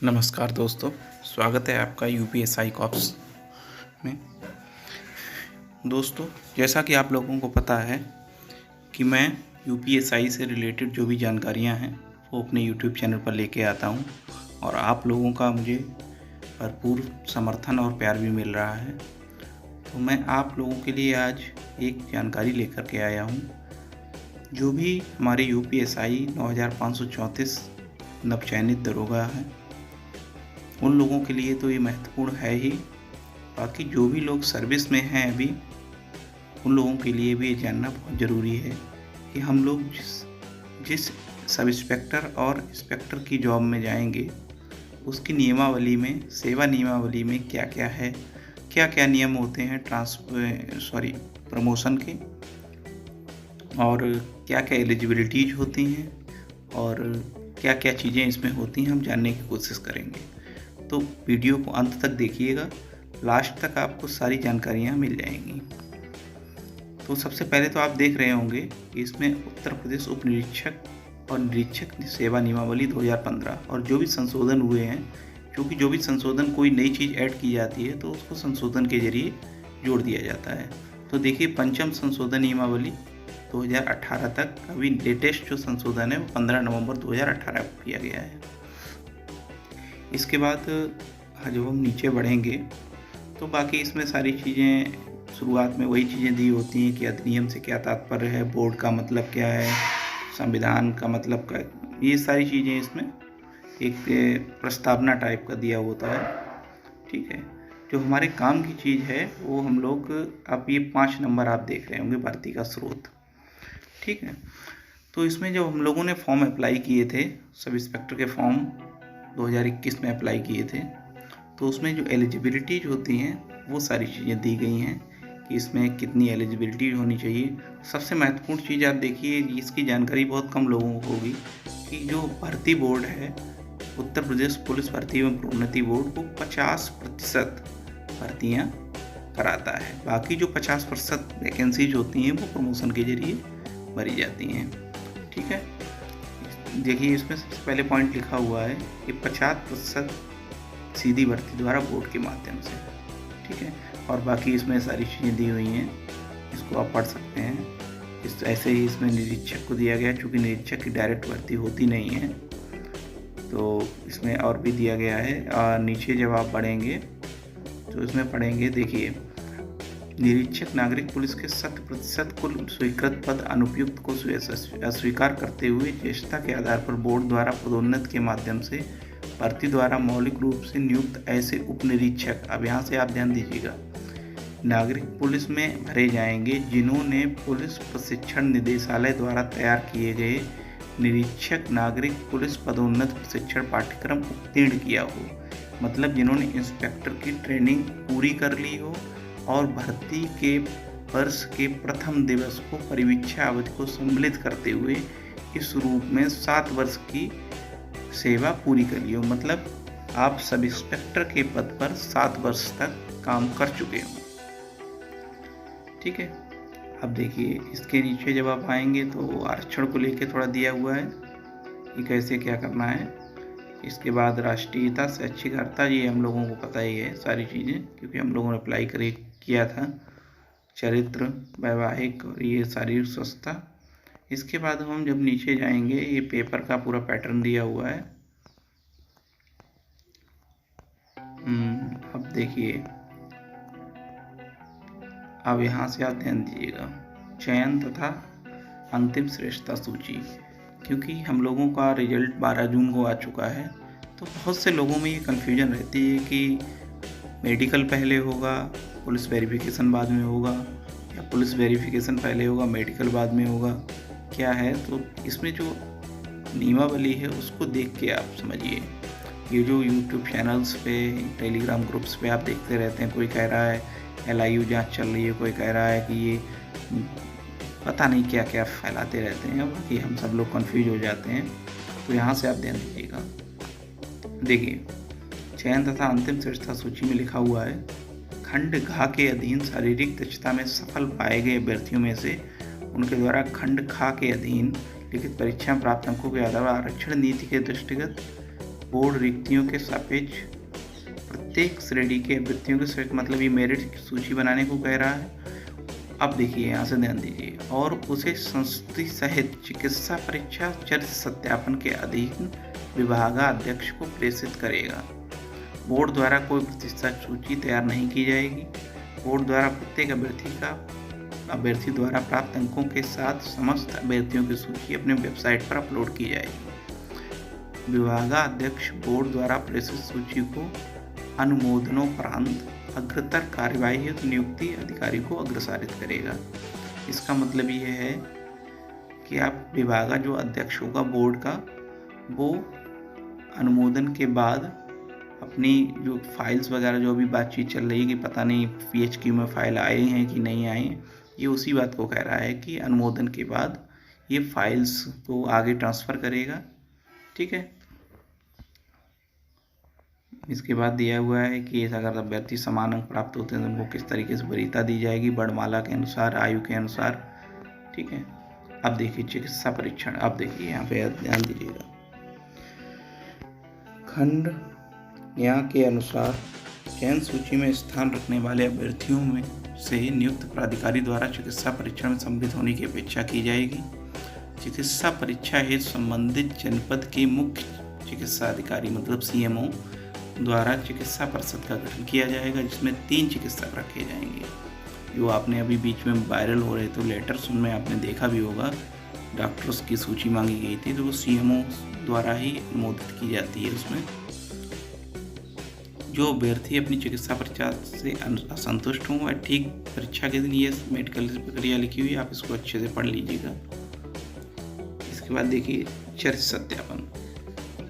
नमस्कार दोस्तों, स्वागत है आपका यूपीएसआई कॉप्स में। दोस्तों, जैसा कि आप लोगों को पता है कि मैं यूपीएसआई से रिलेटेड जो भी जानकारियां हैं वो अपने यूट्यूब चैनल पर लेके आता हूं और आप लोगों का मुझे भरपूर समर्थन और प्यार भी मिल रहा है। तो मैं आप लोगों के लिए आज एक जानकारी लेकर के आया हूं। जो भी हमारे यूपीएसआई 9534 नवचयनित दरोगा हैं, उन लोगों के लिए तो ये महत्वपूर्ण है ही, बाकी जो भी लोग सर्विस में हैं अभी, उन लोगों के लिए भी ये जानना बहुत ज़रूरी है कि हम लोग जिस सब इंस्पेक्टर और इंस्पेक्टर की जॉब में जाएंगे, उसकी नियमावली में, सेवा नियमावली में क्या क्या है, क्या क्या नियम होते हैं प्रमोशन के, और क्या क्या एलिजिबिलिटीज होती हैं और क्या क्या चीज़ें इसमें होती हैं, हम जानने की कोशिश करेंगे। तो वीडियो को अंत तक देखिएगा, लास्ट तक आपको सारी जानकारियाँ मिल जाएंगी। तो सबसे पहले तो आप देख रहे होंगे कि इसमें उत्तर प्रदेश उप निरीक्षक और निरीक्षक सेवा नियमावली 2015 और जो भी संशोधन हुए हैं, क्योंकि जो भी संशोधन कोई नई चीज़ ऐड की जाती है तो उसको संशोधन के जरिए जोड़ दिया जाता है। तो देखिए, पंचम संशोधन नियमावली 2018 तक, अभी लेटेस्ट जो संशोधन है वो 15 नवंबर 2018 को किया गया है। इसके बाद जब हम नीचे बढ़ेंगे तो बाकी इसमें सारी चीज़ें शुरुआत में वही चीज़ें दी होती हैं कि अधिनियम से क्या तात्पर्य है, बोर्ड का मतलब क्या है, संविधान का मतलब क्या, ये सारी चीज़ें इसमें एक प्रस्तावना टाइप का दिया होता है। ठीक है, जो हमारे काम की चीज़ है वो हम लोग, अब ये 5 नंबर आप देख रहे होंगे, भर्ती का स्रोत। ठीक है, तो इसमें जब हम लोगों ने फॉर्म अप्लाई किए थे, सब इंस्पेक्टर के फॉर्म 2021 में अप्लाई किए थे, तो उसमें जो एलिजिबिलिटीज होती हैं वो सारी चीज़ें दी गई हैं कि इसमें कितनी एलिजिबिलिटी होनी चाहिए। सबसे महत्वपूर्ण चीज़ आप देखिए, इसकी जानकारी बहुत कम लोगों को होगी कि जो भर्ती बोर्ड है, उत्तर प्रदेश पुलिस भर्ती एवं प्रोन्नति बोर्ड, वो 50% भर्तियाँ कराता है। बाकी जो 50% वैकेंसीज होती हैं वो प्रमोशन के जरिए भरी जाती हैं। ठीक है, देखिए इसमें सबसे पहले पॉइंट लिखा हुआ है कि 50% सीधी भर्ती द्वारा बोर्ड के माध्यम से। ठीक है, और बाकी इसमें सारी चीज़ें दी हुई हैं, इसको आप पढ़ सकते हैं। ऐसे ही इसमें निरीक्षक को दिया गया, चूँकि निरीक्षक की डायरेक्ट भर्ती होती नहीं है तो इसमें और भी दिया गया है। और नीचे जब आप बढ़ेंगे तो इसमें पढ़ेंगे, देखिए, निरीक्षक नागरिक पुलिस के 100% कुल स्वीकृत पद अनुपयुक्त को अस्वीकार करते हुए ज्येष्ठता के आधार पर बोर्ड द्वारा पदोन्नत के माध्यम से भर्ती द्वारा मौलिक रूप से नियुक्त ऐसे उप निरीक्षक, अब यहाँ से आप ध्यान दीजिएगा, नागरिक पुलिस में भरे जाएंगे जिन्होंने पुलिस प्रशिक्षण निदेशालय द्वारा तैयार किए गए निरीक्षक नागरिक पुलिस पदोन्नत प्रशिक्षण पाठ्यक्रम उत्तीर्ण किया हो। मतलब जिन्होंने इंस्पेक्टर की ट्रेनिंग पूरी कर ली हो और भर्ती के वर्ष के प्रथम दिवस को परिवीक्षा अवधि को सम्मिलित करते हुए इस रूप में 7 वर्ष की सेवा पूरी कर ली हो। मतलब आप सब इंस्पेक्टर के पद पर 7 वर्ष तक काम कर चुके हो। ठीक है, अब देखिए इसके नीचे जब आप आएंगे तो आरक्षण को लेके थोड़ा दिया हुआ है कि कैसे क्या करना है। इसके बाद राष्ट्रीयता, शैक्षिक अर्हता, ये हम लोगों को पता ही है सारी चीज़ें, क्योंकि हम लोगों ने अप्लाई किया था। चरित्र, वैवाहिक और ये शारीरिक स्वस्थता। इसके बाद हम जब नीचे जाएंगे, ये पेपर का पूरा पैटर्न दिया हुआ है। अब देखिए, अब यहाँ से आप ध्यान दीजिएगा, चयन तथा अंतिम श्रेष्ठता सूची, क्योंकि हम लोगों का रिजल्ट 12 जून को आ चुका है, तो बहुत से लोगों में ये कन्फ्यूजन रहती है कि मेडिकल पहले होगा, पुलिस वेरिफिकेशन बाद में होगा, या पुलिस वेरिफिकेशन पहले होगा, मेडिकल बाद में होगा, क्या है। तो इसमें जो नियमावली है उसको देख के आप समझिए। ये जो यूट्यूब चैनल्स पे, टेलीग्राम ग्रुप्स पे आप देखते रहते हैं, कोई कह रहा है LIU जांच चल रही है, कोई कह रहा है कि ये पता नहीं क्या क्या फैलाते रहते हैं, बाकी हम सब लोग कंफ्यूज हो जाते हैं। तो यहाँ से आप ध्यान दीजिएगा, देखिए, चयन तथा अंतिम श्रेष्ठता सूची में लिखा हुआ है, खंड घ के अधीन शारीरिक दक्षता में सफल पाए गए अभ्यर्थियों में से उनके द्वारा खंड ख के अधीन लिखित परीक्षा में प्राप्त अंकों के आधार पर आरक्षण नीति के दृष्टिगत बोर्ड रिक्तियों के सापेक्ष प्रत्येक श्रेणी के अभ्यर्थियों के साथ, मतलब ये मेरिट की सूची बनाने को कह रहा है। अब देखिए यहाँ से ध्यान दीजिए, और उसे संस्तुति सहित चिकित्सा परीक्षा चरित्र सत्यापन के अधीन विभागाध्यक्ष को प्रेषित करेगा। बोर्ड द्वारा कोई प्रतिष्ठा सूची तैयार नहीं की जाएगी। बोर्ड द्वारा प्रत्येक अभ्यर्थी द्वारा प्राप्त अंकों के साथ समस्त अभ्यर्थियों की सूची अपने वेबसाइट पर अपलोड की जाएगी। विभागाध्यक्ष बोर्ड द्वारा प्रेषित सूची को अनुमोदनोपरांत अग्रतर कार्यवाही हेतु नियुक्ति अधिकारी को अग्रसारित करेगा। इसका मतलब ये है कि आप विभागा जो अध्यक्ष होगा बोर्ड का, वो अनुमोदन के बाद अपनी जो फाइल्स वगैरह जो अभी बातचीत चल रही है कि पता नहीं PHQ में फाइल आए हैं कि नहीं आए हैं, ये उसी बात को कह रहा है कि अनुमोदन के बाद ये फाइल्स को आगे ट्रांसफ़र करेगा। ठीक है। इसके बाद दिया हुआ है कि अगर अभ्यर्थी समान अंक प्राप्त होते हैं तो उनको किस तरीके से वरीयता दी जाएगी, वर्णमाला के अनुसार, आयु के अनुसार। ठीक है। अब देखिए चिकित्सा परीक्षण। अब देखिए यहाँ पे ध्यान दीजिएगा, खंड यहाँ के अनुसार चयन सूची में स्थान रखने वाले अभ्यर्थियों में से नियुक्त प्राधिकारी द्वारा चिकित्सा परीक्षण में सम्मिलित होने की अपेक्षा की जाएगी। चिकित्सा परीक्षा हेतु संबंधित जनपद के मुख्य चिकित्सा अधिकारी मतलब CMO द्वारा चिकित्सा परिषद का गठन किया जाएगा, जिसमें 3 चिकित्सक रखे जाएंगे। जो आपने अभी बीच में वायरल हो रहे थे लेटर्स, उनमें आपने देखा भी होगा डॉक्टर्स की सूची मांगी गई थी, तो वो CMO द्वारा ही अनुमोदित की जाती है। उसमें जो अभ्यर्थी अपनी चिकित्सा परीक्षा से असंतुष्ट हों वह ठीक परीक्षा के दिन, ये मेडिकल प्रक्रिया लिखी हुई है, आप इसको अच्छे से पढ़ लीजिएगा। इसके बाद देखिए चरित्र सत्यापन।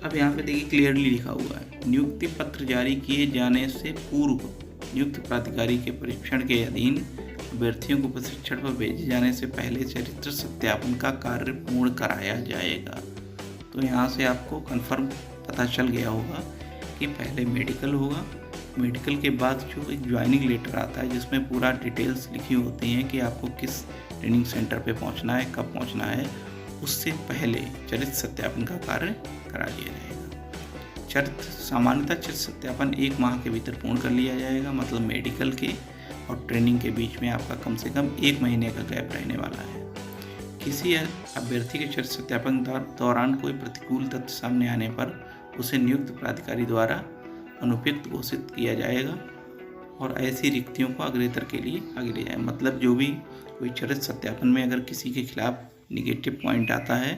अब यहाँ पे देखिए क्लियरली लिखा हुआ है, नियुक्ति पत्र जारी किए जाने से पूर्व नियुक्त प्राधिकारी के परीक्षण के अधीन अभ्यर्थियों को प्रशिक्षण पर भेजे जाने से पहले चरित्र सत्यापन का कार्य पूर्ण कराया जाएगा। तो यहाँ से आपको कन्फर्म पता चल गया होगा कि पहले मेडिकल होगा, मेडिकल के बाद जो एक ज्वाइनिंग लेटर आता है जिसमें पूरा डिटेल्स लिखी होती हैं कि आपको किस ट्रेनिंग सेंटर पे पहुंचना है, कब पहुंचना है, उससे पहले चरित्र सत्यापन का कार्य करा लिया जाएगा। सामान्यतः चरित्र सत्यापन 1 माह के भीतर पूर्ण कर लिया जाएगा, मतलब मेडिकल के और ट्रेनिंग के बीच में आपका कम से कम 1 महीने का गैप रहने वाला है। किसी अभ्यर्थी के चरित्र सत्यापन दौरान कोई प्रतिकूल तथ्य सामने आने पर उसे नियुक्त प्राधिकारी द्वारा अनुपयुक्त घोषित किया जाएगा और ऐसी रिक्तियों को अग्रेतर के लिए आगे ले जाए। मतलब जो भी कोई चरित्र सत्यापन में अगर किसी के खिलाफ निगेटिव पॉइंट आता है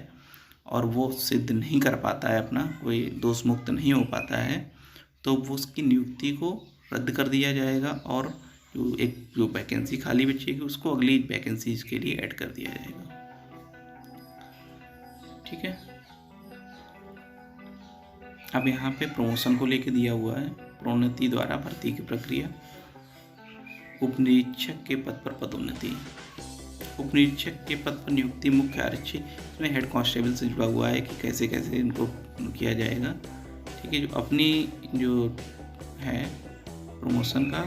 और वो सिद्ध नहीं कर पाता है, अपना कोई दोष मुक्त नहीं हो पाता है, तो वो उसकी नियुक्ति को रद्द कर दिया जाएगा और जो वैकेंसी खाली बचेगी उसको अगली वैकेंसीज के लिए ऐड कर दिया जाएगा। ठीक है। अब यहाँ पे प्रमोशन को लेके दिया हुआ है, प्रोन्नति द्वारा भर्ती की प्रक्रिया। उपनिरीक्षक के पद पर पदोन्नति। उपनिरीक्षक के पद पर नियुक्ति मुख्य आरक्षी, इसमें हेड कांस्टेबल से जुड़ा हुआ है कि कैसे कैसे इनको किया जाएगा। ठीक है। जो अपनी जो है प्रमोशन का,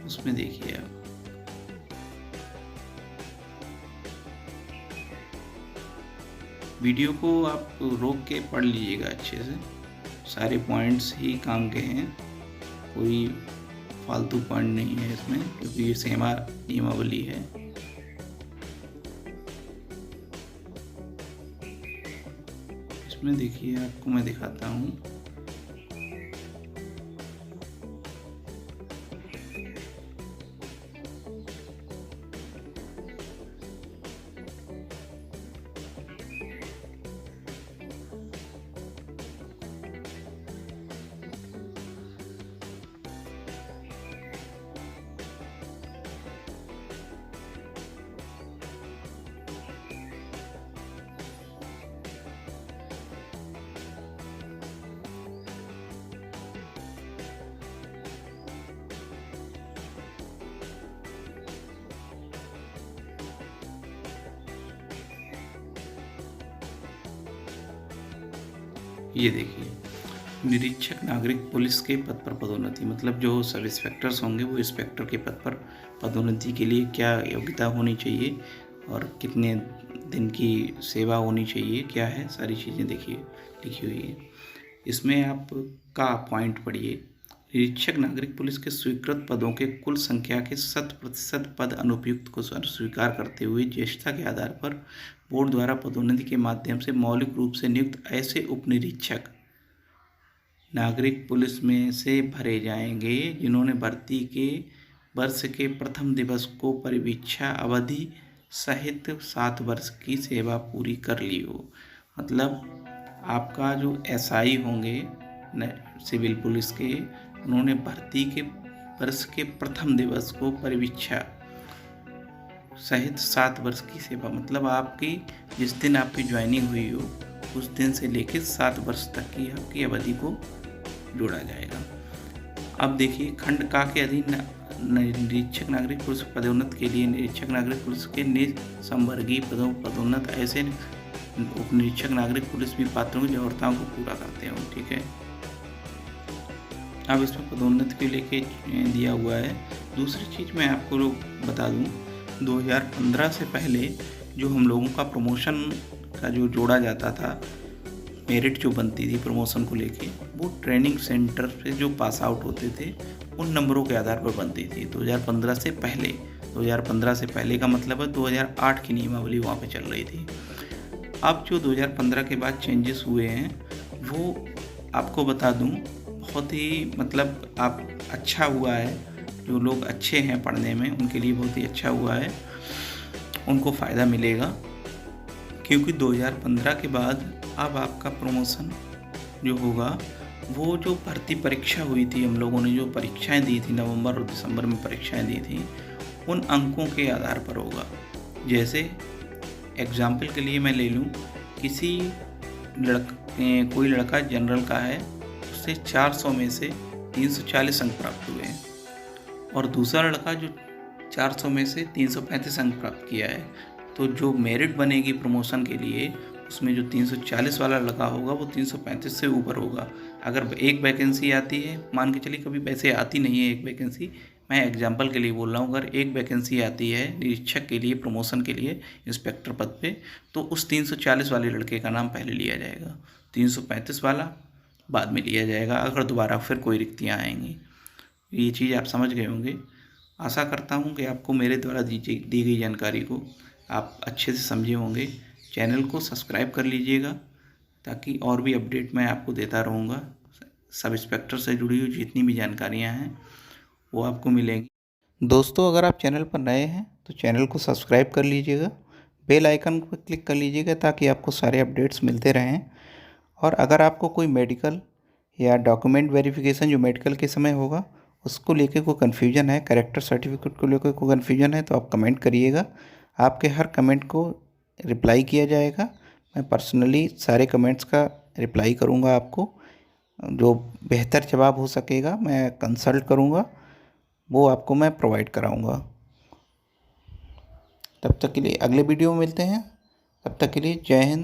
उसमें देखिए आप वीडियो को आप रोक के पढ़ लीजिएगा अच्छे से, सारे पॉइंट्स ही काम के हैं, कोई फालतू पॉइंट नहीं है इसमें, क्योंकि ये नियमावली है। इसमें देखिए आपको मैं दिखाता हूँ। ये देखिए निरीक्षक नागरिक पुलिस के पद पर पदोन्नति, मतलब जो सब इंस्पेक्टर्स होंगे वो इंस्पेक्टर के पद पर पदोन्नति के लिए क्या योग्यता होनी चाहिए और कितने दिन की सेवा होनी चाहिए, क्या है, सारी चीज़ें देखिए लिखी हुई है। इसमें आपका पॉइंट पढ़िए। निरीक्षक नागरिक पुलिस के स्वीकृत पदों के कुल संख्या के 100% पद अनुपयुक्त को स्वीकार करते हुए ज्येष्ठता के आधार पर बोर्ड द्वारा पदोन्नति के माध्यम से मौलिक रूप से नियुक्त ऐसे उप निरीक्षक नागरिक पुलिस में से भरे जाएंगे जिन्होंने भर्ती के वर्ष के प्रथम दिवस को परिवीक्षा अवधि सहित 7 वर्ष की सेवा पूरी कर ली हो। मतलब आपका जो एसआई होंगे सिविल पुलिस के, उन्होंने भर्ती के वर्ष के प्रथम दिवस को परिवीक्षा सहित 7 वर्ष की सेवा, मतलब आपकी जिस दिन आपकी ज्वाइनिंग हुई हो उस दिन से लेकर 7 वर्ष तक की आपकी अवधि को जोड़ा जाएगा। अब देखिए, खंड का के अधीन निरीक्षक नागरिक पुलिस पदोन्नत के लिए निरीक्षक नागरिक पुलिस के निसंवर्गीय पदों पदोन्नत ऐसे उप निरीक्षक नागरिक पुलिस भी पात्रों की जरूरतों को पूरा करते हैं। ठीक है, अब इसमें पदोन्नति के लेके दिया हुआ है। दूसरी चीज़ मैं आपको बता दूं, 2015 से पहले जो हम लोगों का प्रमोशन का जो जोड़ा जाता था, मेरिट जो बनती थी प्रमोशन को लेके, वो ट्रेनिंग सेंटर से जो पास आउट होते थे उन नंबरों के आधार पर बनती थी। 2015 से पहले, 2015 से पहले का मतलब है 2008 की नियमावली वहाँ पे चल रही थी। अब जो 2015 के बाद चेंजेस हुए हैं वो आपको बता दूं, बहुत ही मतलब आप अच्छा हुआ है। जो लोग अच्छे हैं पढ़ने में उनके लिए बहुत ही अच्छा हुआ है, उनको फ़ायदा मिलेगा, क्योंकि 2015 के बाद अब आपका प्रमोशन जो होगा वो जो भर्ती परीक्षा हुई थी, हम लोगों ने जो परीक्षाएं दी थी, नवंबर और दिसंबर में परीक्षाएं दी थी, उन अंकों के आधार पर होगा। जैसे एग्जाम्पल के लिए मैं ले लूँ, कोई लड़का जनरल का है, उससे 400 में से 340 अंक प्राप्त हुए हैं, और दूसरा लड़का जो 400 में से 335 अंक प्राप्त किया है, तो जो मेरिट बनेगी प्रमोशन के लिए उसमें जो 340 वाला लगा होगा वो 335 से ऊपर होगा। अगर एक वैकेंसी आती है, मान के चलिए, कभी वैसे आती नहीं है एक वैकेंसी, मैं एग्जांपल के लिए बोल रहा हूँ, अगर एक वैकेंसी आती है निरीक्षक के लिए प्रमोशन के लिए इंस्पेक्टर पद पे, तो उस 340 वाले लड़के का नाम पहले लिया जाएगा, 335 वाला बाद में लिया जाएगा, अगर दोबारा फिर कोई रिक्तियाँ आएंगी। ये चीज़ आप समझ गए होंगे। आशा करता हूँ कि आपको मेरे द्वारा दी गई जानकारी को आप अच्छे से समझे होंगे। चैनल को सब्सक्राइब कर लीजिएगा ताकि और भी अपडेट मैं आपको देता रहूँगा। सब इंस्पेक्टर से जुड़ी हुई जितनी भी जानकारियाँ हैं वो आपको मिलेंगी। दोस्तों, अगर आप चैनल पर नए हैं तो चैनल को सब्सक्राइब कर लीजिएगा, बेल आइकन पर क्लिक कर लीजिएगा ताकि आपको सारे अपडेट्स मिलते रहें। और अगर आपको कोई मेडिकल या डॉक्यूमेंट वेरिफिकेशन जो मेडिकल के समय होगा उसको लेके कोई कन्फ्यूजन है, कैरेक्टर सर्टिफिकेट को लेकर कोई कन्फ्यूजन है, तो आप कमेंट करिएगा। आपके हर कमेंट को रिप्लाई किया जाएगा। मैं पर्सनली सारे कमेंट्स का रिप्लाई करूंगा, आपको जो बेहतर जवाब हो सकेगा मैं कंसल्ट करूंगा, वो आपको मैं प्रोवाइड कराऊंगा। तब तक के लिए अगले वीडियो में मिलते हैं, तब तक के लिए जय हिंद।